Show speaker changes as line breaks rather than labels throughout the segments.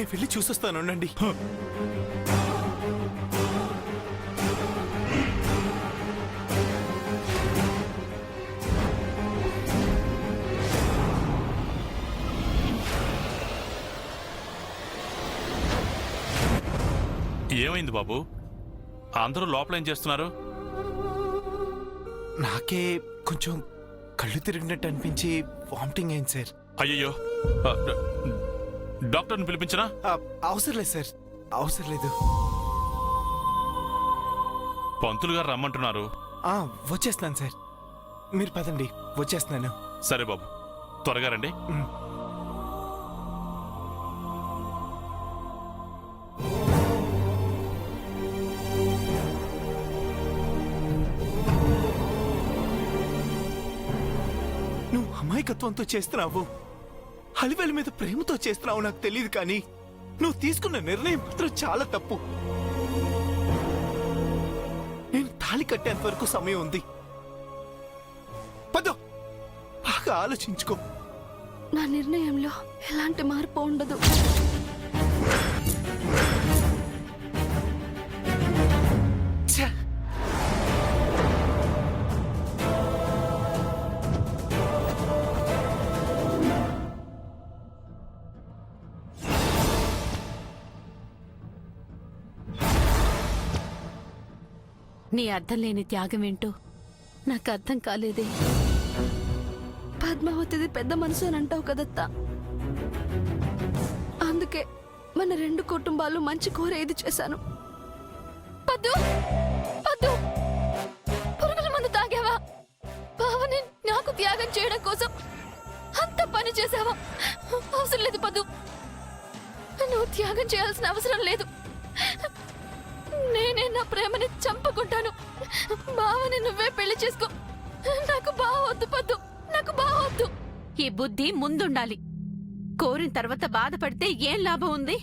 నేను వెళ్ళి చూసొస్తాను ఉండండి.
ఏమైంది బాబు? అందరూ లోపల ఏం చేస్తున్నారు?
నాకే కొంచెం కళ్ళు తిరిగినట్టు అనిపించి వామిటింగ్ అయింది సార్.
అయ్యయ్యో, డాక్టర్ని పిలిపించనా?
అవసరం లేదు సార్, అవసరం లేదు.
పంతులు గారు రమ్మంటున్నారు.
వచ్చేస్తున్నాను సార్, మీరు పదండి, వచ్చేస్తున్నాను.
సరే బాబు, త్వరగా రండి.
నువ్వు అమాయకత్వంతో చేస్తున్నావు, అలివేల మీద ప్రేమతో చేస్తున్నావు నాకు తెలియదు, కానీ నువ్వు తీసుకున్న నిర్ణయం మాత్రం చాలా తప్పు. నేను తాళి కట్టేంత వరకు సమయం ఉంది. పదో, బాగా ఆలోచించుకో.
నా నిర్ణయంలో ఎలాంటి మార్పు ఉండదు.
నీ అర్థం లేని త్యాగం ఏంటో నాకు అర్థం కాలేదే.
పద్మావతిది పెద్ద మనసు అని అంటావు కదత్తా, అందుకే మన రెండు కుటుంబాలు మంచి కోరే ఇది చేశాను. పద్దు, పద్దు, పురుగుల మందు తాగావా? బావని నాకు త్యాగం చేయడం కోసం అంత పని చేసావా? అవసరం లేదు పద్దు, నువ్వు త్యాగం చేయాల్సిన అవసరం లేదు. నేనే నా ప్రేమని చంపుకుంటాను. బావని నువ్వే పెళ్లి చేసుకో. నాకు బావ వద్దు పద్దు, నాకు బావ వద్దు.
ఈ బుద్ధి ముందుండాలి. కోరిన తర్వాత బాధపడితే ఏం లాభం ఉంది?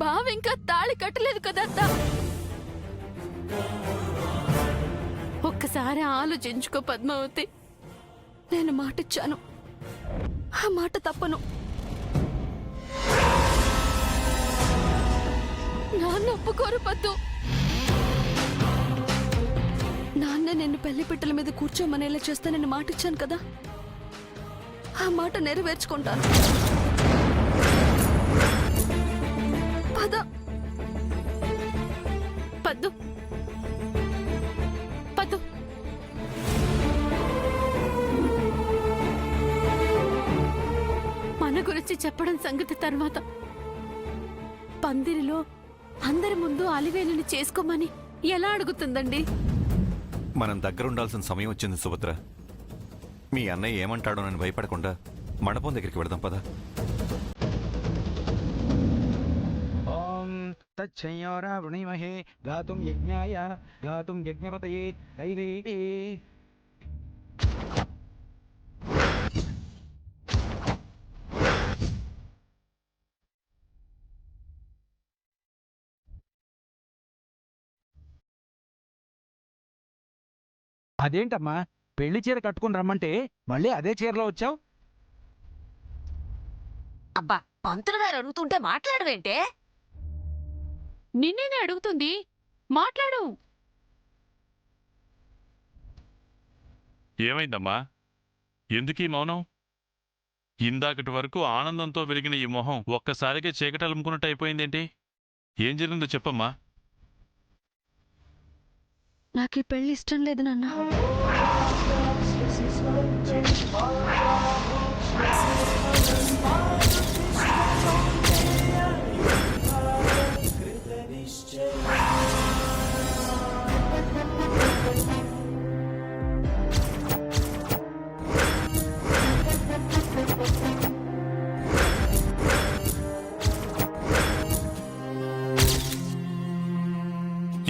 బావ ఇంకా తాళి కట్టలేదు కదా.
ఒక్కసారి ఆలోచించుకో పద్మావతి.
నేను మాటిచ్చాను, ఆ మాట తప్పను. నాన్న ఒప్పుకోరు పద్దు. నాన్న నిన్ను పెళ్లి పిట్టల మీద కూర్చోమనేలా చేస్తానని మాటిచ్చాను కదా, ఆ మాట నెరవేర్చుకుంటాను. పద.
పద్దు, పద్దు. మన గురించి చెప్పడం సంగతి తర్వాత. పందిరిలో అందరి ముందు అలివేలుని చేసుకోమని ఎలా అడుగుతుందండి?
మనం దగ్గర ఉండాల్సిన సమయం వచ్చింది సుభద్ర. మీ అన్నయ్య ఏమంటాడో నన్ను భయపడకుండా మండపం దగ్గరికి వెళదాం పద.
ఓం తచ్చయోరావృణీమహే గాతుం యజ్ఞాయ గాతుం యజ్ఞపతయే దైవేతి. అదేంటమ్మా, పెళ్లి చీర కట్టుకుని రమ్మంటే మళ్ళీ అదే చీరలో వచ్చావు?
అబ్బా, పంతులు గారు అడుగుతుంటే మాట్లాడవేంటే?
నిన్నేనే అడుగుతుంది, మాట్లాడు.
ఏమైందమ్మా? ఎందుకీ మౌనం? ఇందాకటి వరకు ఆనందంతో వెలిగిన ఈ మొహం ఒక్కసారిగా చీకటలుముకున్నట్టు అయిపోయిందేంటి? ఏం జరిగిందో చెప్పమ్మా.
నాకు ఈ పెళ్లి ఇష్టం లేదు నాన్న.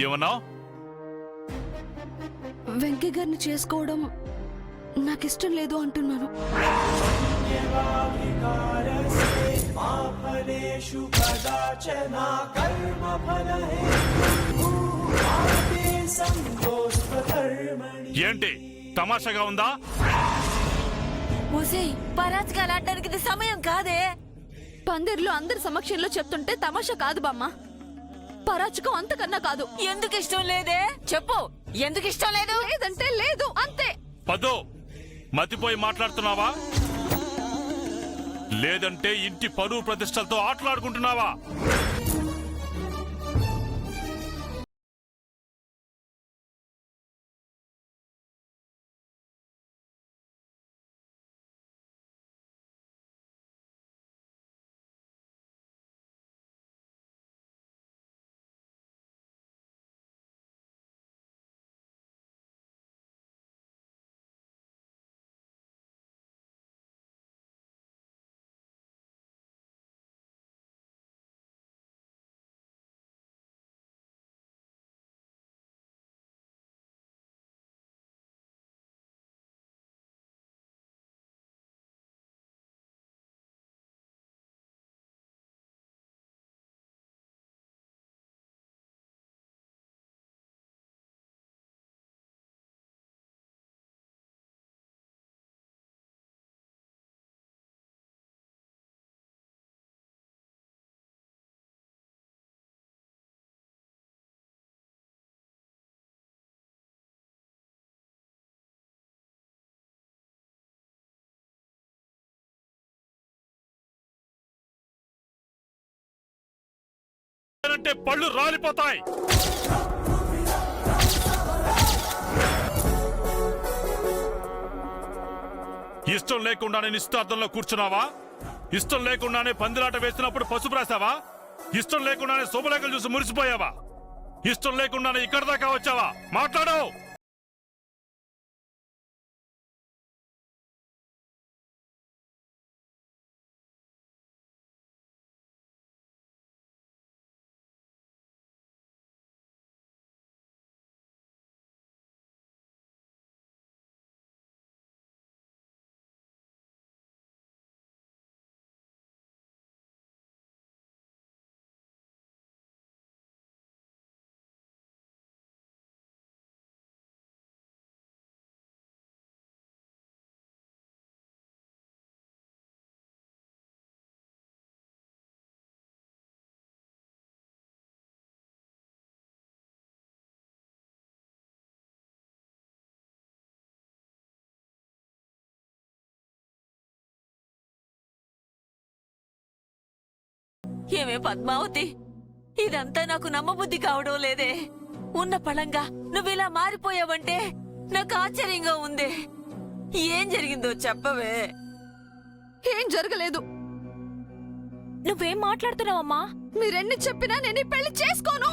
ఏమన్నావు?
వెంకయ్య గారిని చేసుకోవడం నాకిష్టం లేదు అంటున్నాను.
ఏంటి తమాషాగా ఉందా?
పరాజకాలు ఆడడానికి ఇది సమయం కాదే.
పందిర్లో అందరి సమక్షంలో చెప్తుంటే తమాషా కాదు బామ్మ. పరాచకం అంతకన్నా కాదు.
ఎందుకు ఇష్టం లేదే చెప్పు, ఎందుకు ఇష్టం లేదు?
లేదంటే లేదు అంతే.
పద్దు, మతిపోయి మాట్లాడుతున్నావా? లేదంటే ఇంటి పరువు ప్రతిష్టలతో ఆటలాడుకుంటున్నావా? అంటే పళ్ళు రాలిపోతాయి. ఇష్టం లేకుండానే నిశ్చితార్థంలో కూర్చున్నావా? ఇష్టం లేకుండానే పందిరాట వేసినప్పుడు పసుపు రాసావా? ఇష్టం లేకుండానే శుభలేఖలు చూసి మురిసిపోయావా? ఇష్టం లేకుండానే ఇక్కడి దాకా వచ్చావా? మాట్లాడు.
ఏమే పద్మావతి, ఇదంతా నాకు నమ్మబుద్ధి కావడం లేదే. ఉన్న పళంగా నువ్విలా మారిపోయావంటే నాకు ఆశ్చర్యంగా ఉంది. ఏం జరిగిందో చెప్పవే.
ఏం జరగలేదు.
నువ్వేం మాట్లాడుతున్నావమ్మా?
మీరెన్ని చెప్పినా నేను ఈ పెళ్లి చేసుకోను.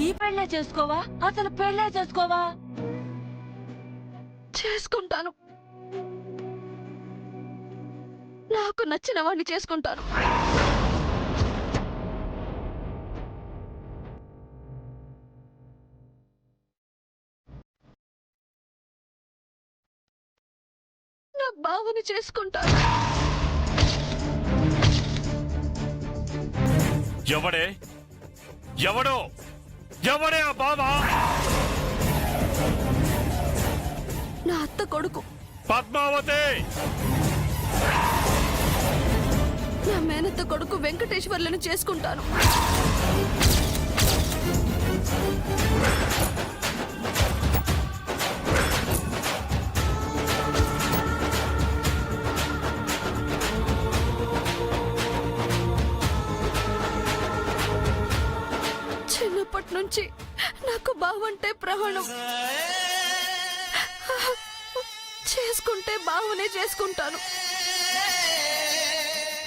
ఈ పెళ్ళే చేసుకోవా? అసలు పెళ్ళే చేసుకోవా?
చేసుకుంటాను. నాకు నచ్చిన వాడిని చేసుకుంటాను. నా బావని చేసుకుంటాను.
ఎవడే? ఎవడో? ఎవడే ఆ బావా?
నా అత్త కొడుకు
పద్మావతి.
నా మేనత్త కొడుకు వెంకటేశ్వర్లను చేసుకుంటాను. చిన్నప్పటి నుంచి నాకు బావంటే ప్రాణం. చేసుకుంటే బావనే చేసుకుంటాను.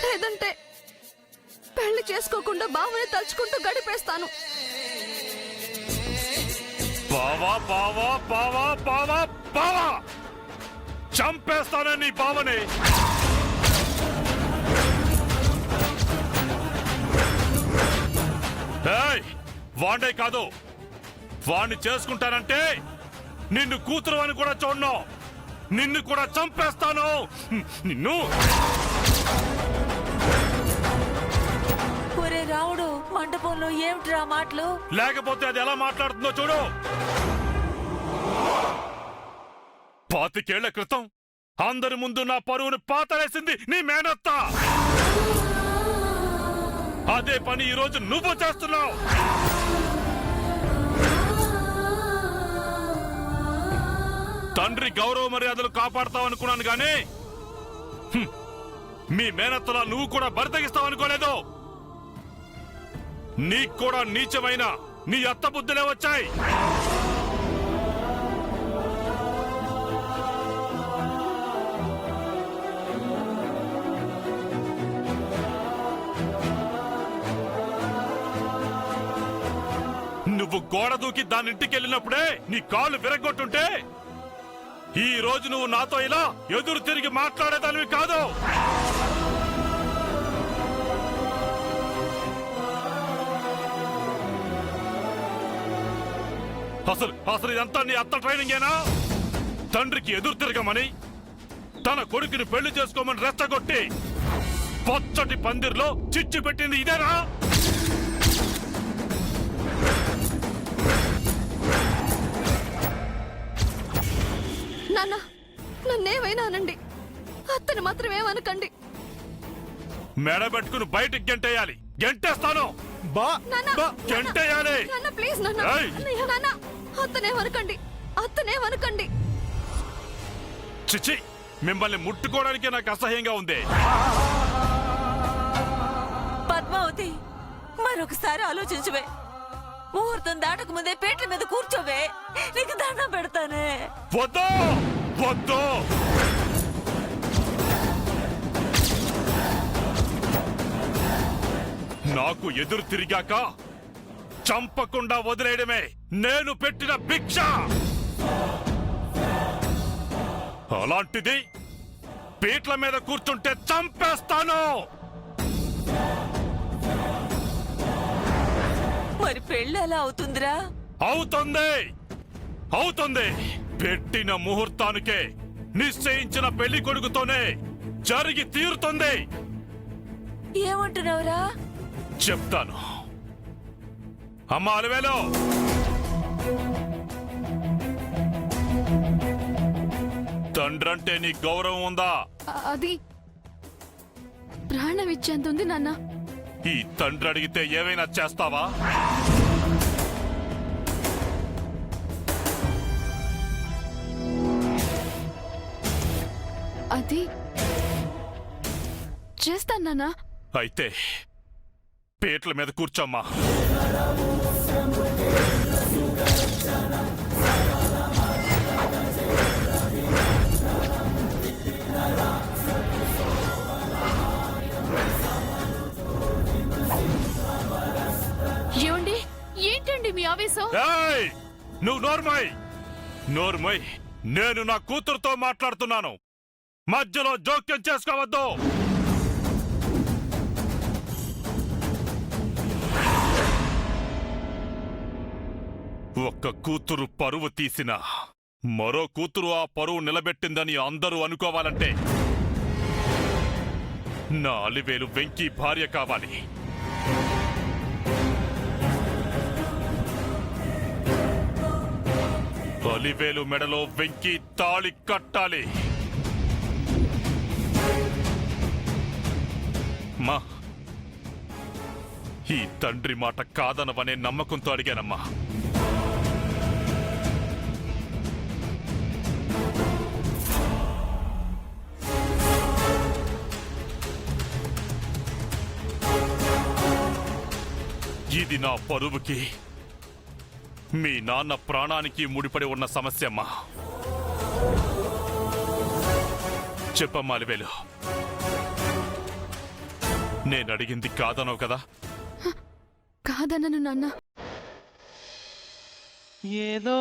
లేదంటే పెళ్లి చేసుకోకుండా బావని తలుచుకుంటూ గడిపేస్తాను.
బావా బావా బావా బావా బావా, చంపేస్తానని నీ బావని. వాడే కాదు, వాణ్ణి చేసుకుంటానంటే నిన్ను కూతురు అని కూడా చూడను. నిన్ను కూడా చంపేస్తాను. నిన్ను.
ఒరే రావుడు, మండపంలో ఏమిట్రా మాటలు?
లేకపోతే అది ఎలా మాట్లాడుతుందో చూడు. 25 ఏళ్ల క్రితం అందరి ముందు నా పరువును పాతరేసింది నీ మేనత్త. అదే పని ఈ రోజు నువ్వు చేస్తున్నావు. తండ్రి గౌరవ మర్యాదలు కాపాడతావనుకున్నాను గానీ మీ మేనత్తలా నువ్వు కూడా బరితగిస్తావనుకోలేదు. నీకు కూడా నీచమైన నీ అత్త బుద్ధులే వచ్చాయి. నువ్వు గోడ దూకి దాని ఇంటికి వెళ్ళినప్పుడే నీ కాళ్ళు విరగొట్టుంటే ఈ రోజు నువ్వు నాతో ఇలా ఎదురు తిరిగి మాట్లాడేదానివి కాదు. అసలు ఇదంతా నీ అత్త ట్రైనింగేనా? తండ్రికి ఎదురు తిరగమని, తన కొడుకుని పెళ్లి చేసుకోమని రెచ్చగొట్టి పచ్చటి పందిర్లో చిచ్చు పెట్టింది ఇదేనా?
నాన్న, నన్నేమైనా అనండి, అత్తని మాత్రం ఏమనకండి.
మెడ పెట్టుకుని బయటికి గెంటేయాలి. గెంటేస్తాను. గెంటేయాలి.
నాన్న ప్లీజ్ నాన్న. అన్నయ్య, నాన్న, అత్తనేమనకండి, అత్తనేమనకండి.
చిచి, మిమ్మల్ని ముట్టుకోవడానికి నాకు అసహ్యంగా ఉంది.
పద్మావతి, మరొకసారి ఆలోచించవే. ముహూర్తం దాటక ముందే పేట్ల మీద కూర్చోవే. నీకు దండం పెడతానే.
వద్దు వద్దు. నాకు ఎదురు తిరిగాక చంపకుండా వదిలేయడమే నేను పెట్టిన భిక్ష. అలాంటిది పీట్ల మీద కూర్చుంటే చంపేస్తాను.
మరి పెళ్ళి ఎలా అవుతుందిరా?
అవుతుంది అవుతుంది. పెట్టిన ముహూర్తానికే నిశ్చయించిన పెళ్లి కొడుకుతోనే జరిగి తీరుతుంది.
ఏమంటున్నావురా?
చెప్తాను. అమ్మా అలవేలో, తండ్రంటే నీ గౌరవం ఉందా?
అది ప్రాణం ఇచ్చేంతుంది నాన్న.
ఈ తండ్రి అడిగితే ఏమైనా చేస్తావా?
అది చేస్తాను నాన్న.
అయితే పేట్ల మీద కూర్చోమ్మా.
ఏమండి, ఏంటండి మీ ఆవేశం?
ఏయ్, నువ్వు నోర్మై నోర్మై. నేను నా కూతురుతో మాట్లాడుతున్నాను. మధ్యలో జోక్యం చేసుకోవద్దు. ఒక్క కూతురు పరువు తీసిన మరో కూతురు ఆ పరువు నిలబెట్టిందని అందరూ అనుకోవాలంటే నా అలివేలు వెంకీ భార్య కావాలి. అలివేలు మెడలో వెంకీ తాళి కట్టాలి. మా ఈ తండ్రి మాట కాదనవనే నమ్మకంతో అడిగానమ్మా. ఇది నా పరువుకి, మీ నాన్న ప్రాణానికి ముడిపడి ఉన్న సమస్యమ్మా. చెప్పమ్మా అలివేలు, నేనడిగింది కాదనవు కదా?
కాదనను నాన్న.
ఏదో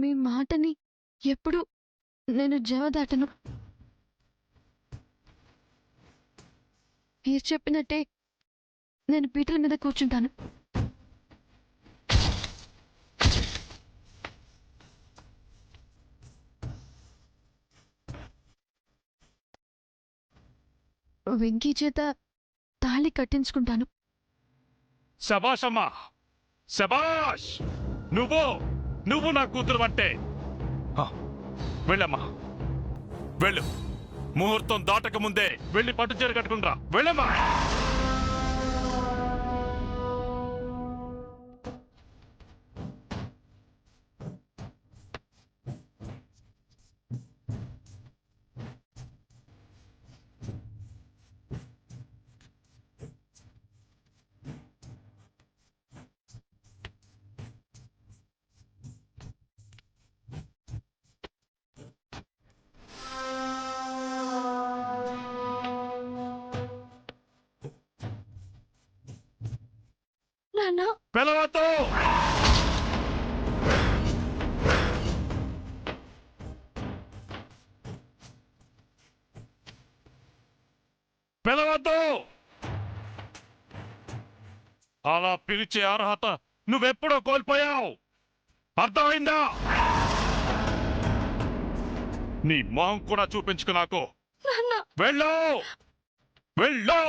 మీ మాటని ఎప్పుడు నేను జవదాటను. మీరు చెప్పినట్టే నేను పీటల మీద కూర్చుంటాను. వెంకీ చేత తాళి కట్టించుకుంటాను.
శబాషమ్మా, శబాష్. నువ్వు నా కూతురు అంటే వెళ్ళమ్మా వెళ్ళు. ముహూర్తం దాటక ముందే వెళ్ళి పట్టు చీర కట్టుకుంటా. వెళ్ళమ్మా.
నాన్న
పిలవద్దు. పిలవద్దు. అలా పిలిచే అర్హత నువ్వెప్పుడో కోల్పోయావు. అర్థమైందా? నీ మొహం కూడా చూపించుకు నాకు.
నాన్న
వెళ్ళు వెళ్ళు.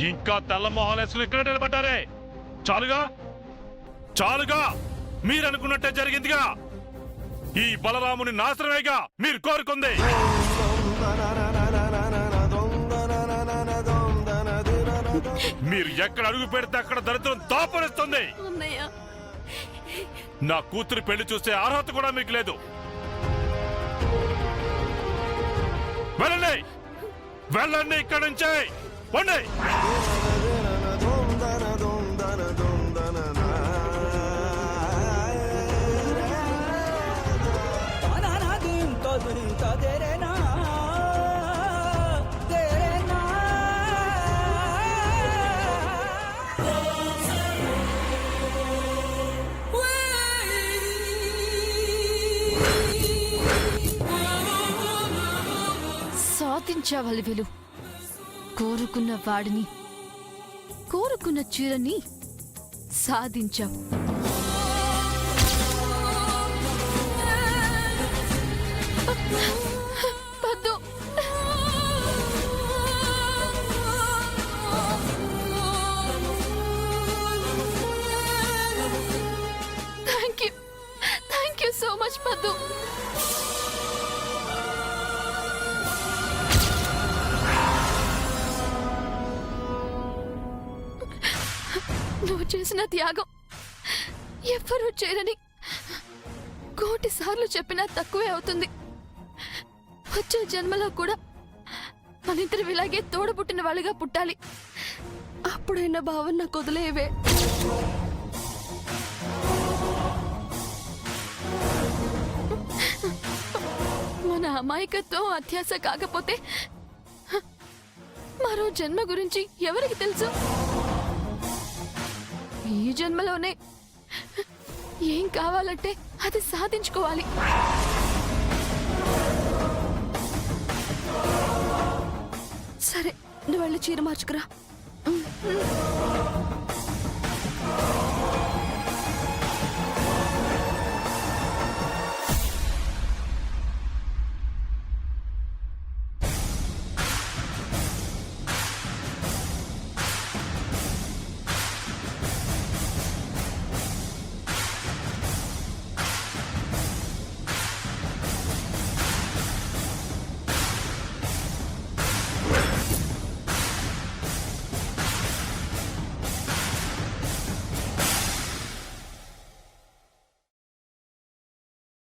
ఇంకా తెల్ల మొహాలేసుకుని ఇక్కడ నిలబడ్డారే. చాలుగా చాలుగా. మీరనుకున్నట్టే జరిగిందిగా. ఈ బలరాముని నాశనమేగా మీరు కోరుకుంది. మీరు ఎక్కడ అడుగు పెడితే అక్కడ దరిద్రం దాపరిస్తుంది.
అన్నయ్య
నా కూతురు పెళ్లి చూసే అర్హత కూడా మీకు లేదు. వెళ్ళండి వెళ్ళండి ఇక్కడి నుంచే. వండి.
సాధించావాలి వెలు. కోరుకున్న వాడిని కోరుకున్న చీరని సాధించావు. పద్దు థ్యాంక్ యూ సో మచ్ పద్దు. నువ్వు చేసిన త్యాగం ఎవ్వరూ చేయరని 1,000,000 సార్లు చెప్పినా తక్కువే అవుతుంది. వచ్చే జన్మలో కూడా మనిద్దరు ఇలాగే తోడబుట్టిన వాళ్ళుగా పుట్టాలి. అప్పుడైనా భావన నాకు వదిలేవే. మన అమాయకత్వం అత్యాశ కాకపోతే మరో జన్మ గురించి ఎవరికి తెలుసు? ఈ జన్మలోనే ఏం కావాలంటే అది సాధించుకోవాలి. సరే నువ్వు వెళ్ళి చీర మార్చుకురా.